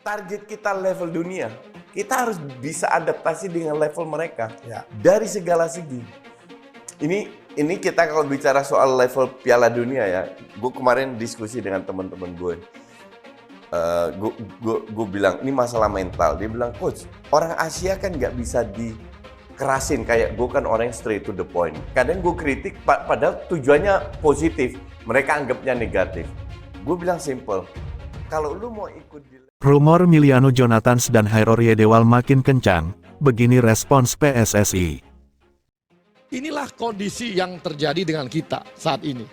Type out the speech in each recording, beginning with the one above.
target kita level dunia. Kita harus bisa adaptasi dengan level mereka dari segala segi. Ini kita kalau bicara soal level Piala Dunia ya, gue kemarin diskusi dengan teman-teman gue. Gue bilang ini masalah mental. Dia bilang, coach, orang Asia kan nggak bisa dikerasin kayak gue kan orang yang straight to the point. Kadang gue kritik padahal tujuannya positif, mereka anggapnya negatif. Gue bilang simple, kalau lu mau ikut di... Rumor Miliano Jonathans dan Hairor Yedewal makin kencang, begini respons PSSI. Inilah kondisi yang terjadi dengan kita saat ini.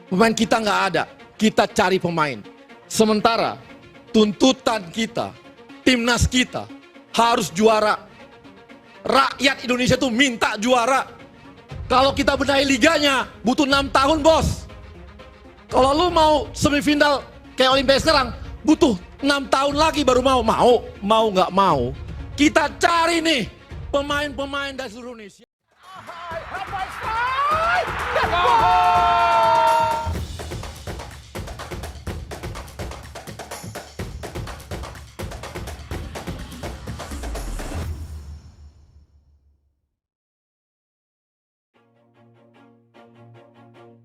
Pemain kita nggak ada, kita cari pemain. Sementara tuntutan kita, timnas kita harus juara. Rakyat Indonesia tuh minta juara. Kalau kita benahi liganya, butuh 6 tahun bos. Kalau lu mau semifinal kayak Olimpiade sekarang, butuh 6 tahun lagi baru mau nggak mau. Kita cari nih pemain-pemain dari seluruh Indonesia.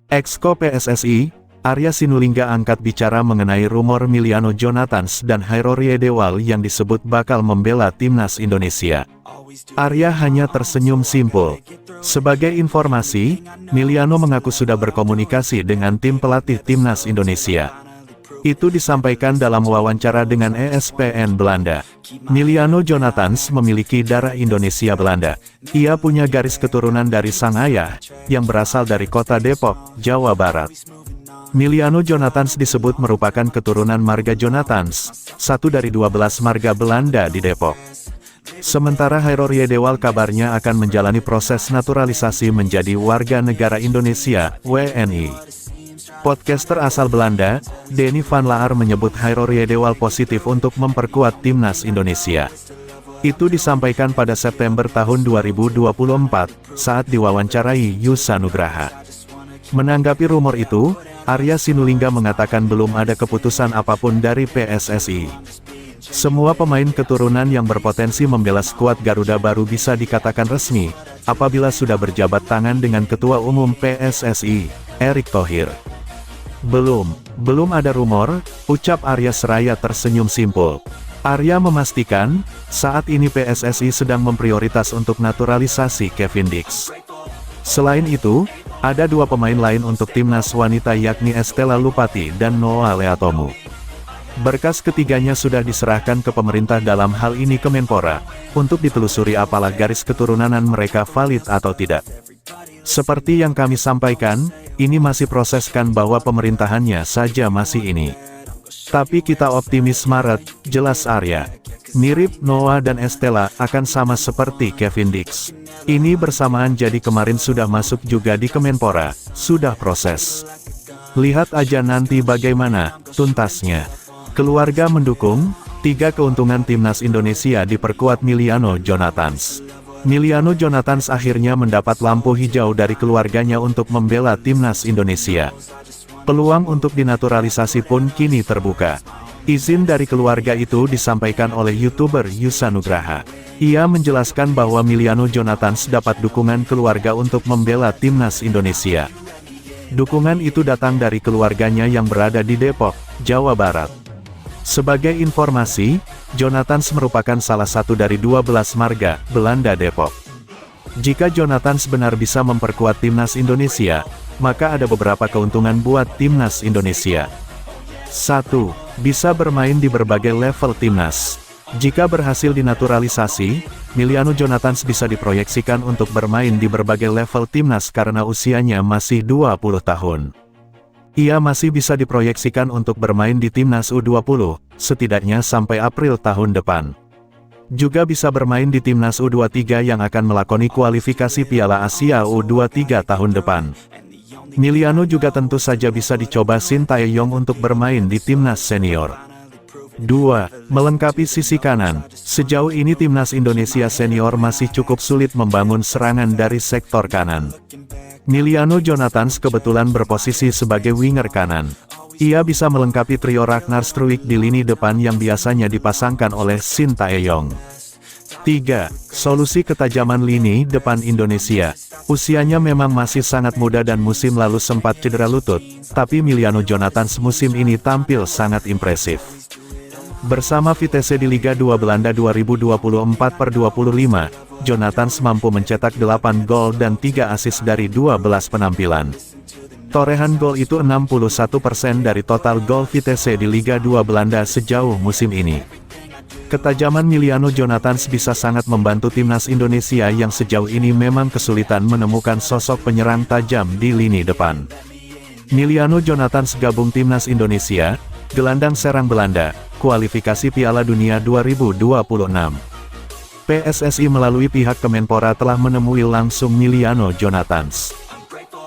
Exco PSSI, Arya Sinulinga angkat bicara mengenai rumor Miliano Jonathans dan Hairor Yedewal yang disebut bakal membela timnas Indonesia. Arya hanya tersenyum simpul. Sebagai informasi, Miliano mengaku sudah berkomunikasi dengan tim pelatih timnas Indonesia. Itu disampaikan dalam wawancara dengan ESPN Belanda. Miliano Jonathans memiliki darah Indonesia Belanda. Ia punya garis keturunan dari sang ayah, yang berasal dari kota Depok, Jawa Barat. Miliano Jonathans disebut merupakan keturunan marga Jonathans, satu dari 12 marga Belanda di Depok. Sementara Hairor Yedewal kabarnya akan menjalani proses naturalisasi menjadi warga negara Indonesia, WNI. Podcaster asal Belanda, Denny van Laar menyebut Hairor Yedewal positif untuk memperkuat timnas Indonesia. Itu disampaikan pada September tahun 2024, saat diwawancarai Yusa Nugraha. Menanggapi rumor itu, Arya Sinulinga mengatakan belum ada keputusan apapun dari PSSI. Semua pemain keturunan yang berpotensi membela skuad Garuda baru bisa dikatakan resmi, apabila sudah berjabat tangan dengan Ketua Umum PSSI, Erick Thohir. Belum ada rumor, ucap Arya seraya tersenyum simpul. Arya memastikan, saat ini PSSI sedang memprioritas untuk naturalisasi Kevin Dix. Selain itu, ada 2 pemain lain untuk timnas wanita yakni Estella Lupati dan Noah Leatomu. Berkas ketiganya sudah diserahkan ke pemerintah, dalam hal ini Kemenpora, untuk ditelusuri apalah garis keturunan mereka valid atau tidak. Seperti yang kami sampaikan, ini masih proseskan bahwa pemerintahannya saja masih ini. Tapi kita optimis Maret, jelas Arya. Mirip Noah dan Estella akan sama seperti Kevin Dix. Ini bersamaan, jadi kemarin sudah masuk juga di Kemenpora, sudah proses. Lihat aja nanti bagaimana tuntasnya. Keluarga mendukung, 3 keuntungan timnas Indonesia diperkuat Miliano Jonathans. Miliano Jonathans akhirnya mendapat lampu hijau dari keluarganya untuk membela timnas Indonesia. Peluang untuk dinaturalisasi pun kini terbuka. Izin dari keluarga itu disampaikan oleh YouTuber Yusa Nugraha. Ia menjelaskan bahwa Miliano Jonathans dapat dukungan keluarga untuk membela timnas Indonesia. Dukungan itu datang dari keluarganya yang berada di Depok, Jawa Barat. Sebagai informasi, Jonathans merupakan salah satu dari 12 marga Belanda Depok. Jika Jonathans benar bisa memperkuat timnas Indonesia, maka ada beberapa keuntungan buat timnas Indonesia. 1. Bisa bermain di berbagai level timnas. Jika berhasil dinaturalisasi, Miliano Jonathans bisa diproyeksikan untuk bermain di berbagai level timnas karena usianya masih 20 tahun. Ia masih bisa diproyeksikan untuk bermain di timnas U20, setidaknya sampai April tahun depan. Juga bisa bermain di timnas U23 yang akan melakoni kualifikasi Piala Asia U23 tahun depan. Miliano juga tentu saja bisa dicoba Shin Tae-yong untuk bermain di timnas senior. 2. Melengkapi sisi kanan. Sejauh ini timnas Indonesia senior masih cukup sulit membangun serangan dari sektor kanan. Miliano Jonathans kebetulan berposisi sebagai winger kanan. Ia bisa melengkapi trio Ragnar Struijk di lini depan yang biasanya dipasangkan oleh Shin Tae-yong. 3. Solusi ketajaman lini depan Indonesia. Usianya memang masih sangat muda dan musim lalu sempat cedera lutut, tapi Emiliano Jonathans musim ini tampil sangat impresif. Bersama Vitesse di Liga 2 Belanda 2024/25, Jonathans mampu mencetak 8 gol dan 3 assist dari 12 penampilan. Torehan gol itu 61% dari total gol Vitesse di Liga 2 Belanda sejauh musim ini. Ketajaman Emiliano Jonathans bisa sangat membantu timnas Indonesia yang sejauh ini memang kesulitan menemukan sosok penyerang tajam di lini depan. Emiliano Jonathans gabung timnas Indonesia, gelandang serang Belanda, kualifikasi Piala Dunia 2026. PSSI melalui pihak Kemenpora telah menemui langsung Emiliano Jonathans.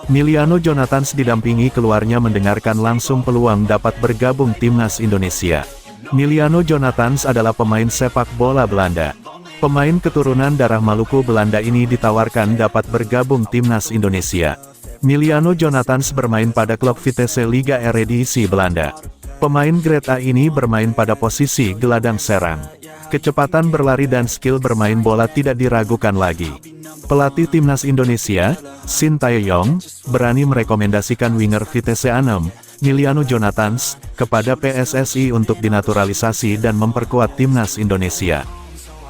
Emiliano Jonathans didampingi keluarnya mendengarkan langsung peluang dapat bergabung timnas Indonesia. Emiliano Jonathans adalah pemain sepak bola Belanda. Pemain keturunan darah Maluku Belanda ini ditawarkan dapat bergabung timnas Indonesia. Emiliano Jonathans bermain pada klub Vitesse Liga Eredivisie Belanda. Pemain grade A ini bermain pada posisi gelandang serang. Kecepatan berlari dan skill bermain bola tidak diragukan lagi. Pelatih timnas Indonesia, Shin Tae-yong, berani merekomendasikan winger Vitesse 6, Emiliano Jonathans, kepada PSSI untuk dinaturalisasi dan memperkuat timnas Indonesia.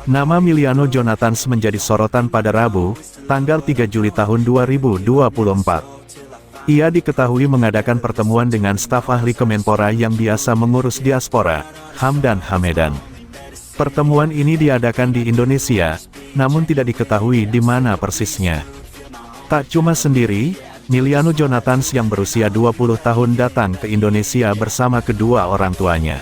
Nama Emiliano Jonathans menjadi sorotan pada Rabu, tanggal 3 Juli tahun 2024. Ia diketahui mengadakan pertemuan dengan staf ahli Kemenpora yang biasa mengurus diaspora, Hamdan Hamedan. Pertemuan ini diadakan di Indonesia, namun tidak diketahui di mana persisnya. Tak cuma sendiri, Emiliano Jonathans yang berusia 20 tahun datang ke Indonesia bersama kedua orang tuanya.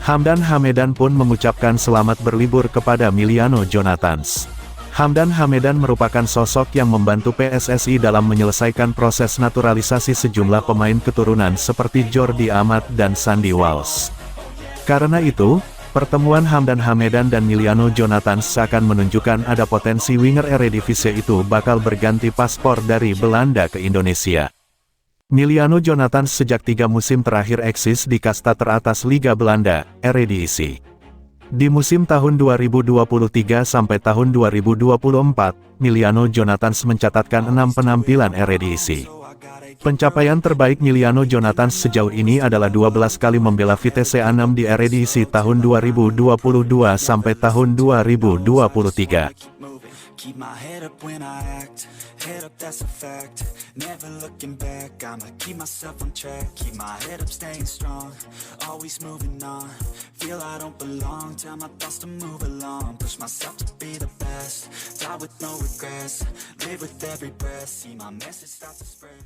Hamdan Hamedan pun mengucapkan selamat berlibur kepada Emiliano Jonathans. Hamdan Hamedan merupakan sosok yang membantu PSSI dalam menyelesaikan proses naturalisasi sejumlah pemain keturunan seperti Jordi Amat dan Sandy Walsh. Karena itu, pertemuan Hamdan Hamedan dan Emiliano Jonathans akan menunjukkan ada potensi winger Eredivisie itu bakal berganti paspor dari Belanda ke Indonesia. Emiliano Jonathans sejak 3 musim terakhir eksis di kasta teratas Liga Belanda, Eredivisie. Di musim tahun 2023 sampai tahun 2024, Emiliano Jonathans mencatatkan 6 penampilan Eredivisie. Pencapaian terbaik Emiliano Jonathans sejauh ini adalah 12 kali membela Vitesse 6 di Eredivisie tahun 2022 sampai tahun 2023. Keep my head up when I act, head up that's a fact, never looking back, I'ma keep myself on track, keep my head up staying strong, always moving on, feel I don't belong, tell my thoughts to move along, push myself to be the best, die with no regrets, live with every breath, see my message start to spread.